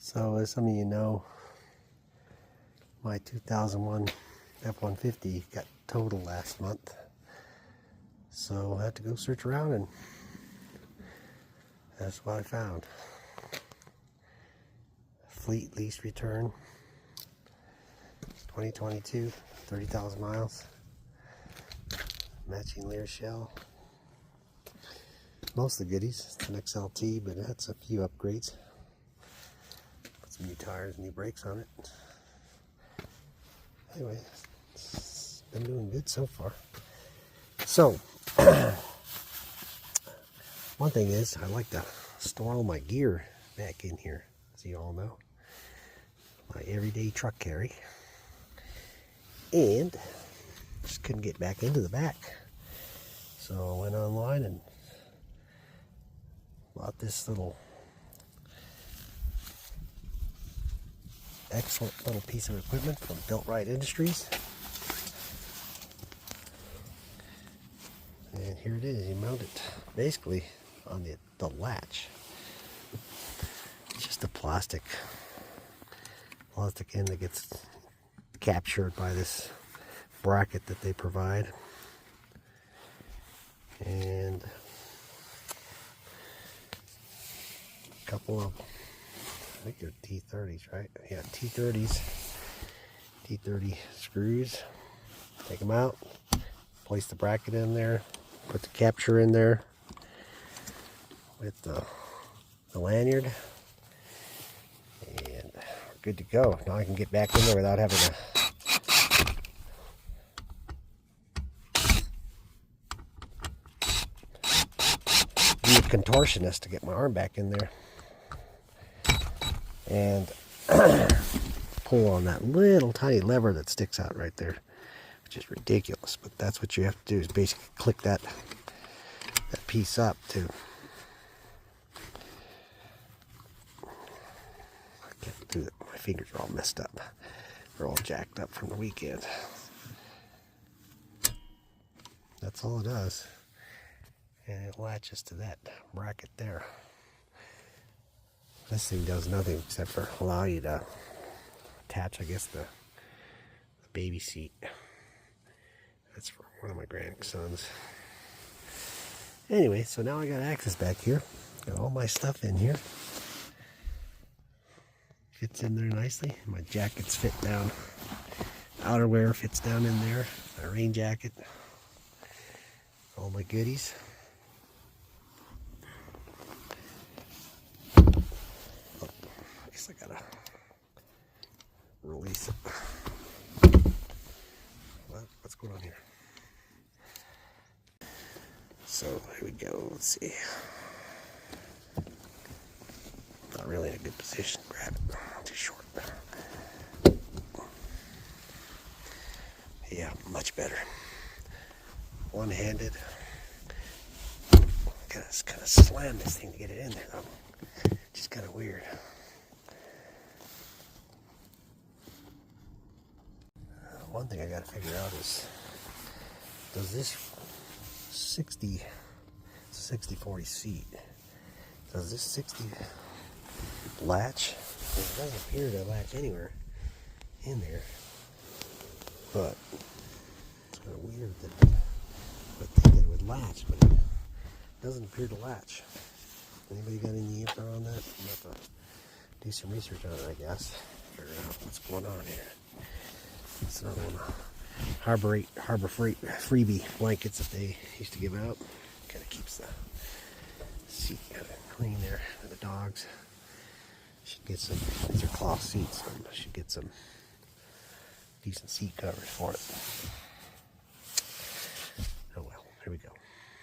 So as some of you know, my 2001 F-150 got totaled last month. So I had to go search around and that's what I found. Fleet lease return, 2022, 30,000 miles. Matching Lear shell. Most of the goodies. It's an XLT, but that's a few upgrades. Put some new tires, new brakes on it. Anyway, it's been doing good so far. So, one thing is, I like to store all my gear back in here, as you all know. My everyday truck carry. And just couldn't get back into the back. So I went online and bought this little excellent little piece of equipment from Built Right Industries. And here it is. You mount it basically on the latch. It's just a plastic end that gets captured by this bracket that they provide. And a couple of, I think they're T30s, right? Yeah, T30s, T30 screws. Take them out, place the bracket in there, put the capture in there with the lanyard, and we're good to go. Now I can get back in there without having to be a contortionist to get my arm back in there and pull on that little tiny lever that sticks out right there, which is ridiculous, but that's what you have to do, is basically click that piece up too. I can't do it. My fingers are all messed up. They're all jacked up from the weekend. That's all it does. And it latches to that bracket there. This thing does nothing except for allow you to attach, I guess, the baby seat. That's for one of my grandsons. Anyway, so now I got access back here. Got all my stuff in here. Fits in there nicely. My jackets fit down. Outerwear fits down in there. My rain jacket. All my goodies. I gotta release it. What's going on here? So here we go. Let's see. Not really in a good position. Grab it. Too short. Yeah, much better. One-handed. Gotta kind of slam this thing to get it in there, though. Just kind of weird. One thing I gotta figure out is, does this 60/40 seat, does this 60 latch? It doesn't appear to latch anywhere in there, but it's kind of weird that I would think it would latch, but it doesn't appear to latch. Anybody got any info on that? I'm gonna have to do some research on it, I guess. Figure out what's going on here. It's another one of Harbor Freight freebie blankets that they used to give out. Kind of keeps the seat kind of clean there for the dogs. Should get some, these are cloth seats, so I should get some decent seat covers for it. Oh well, here we go.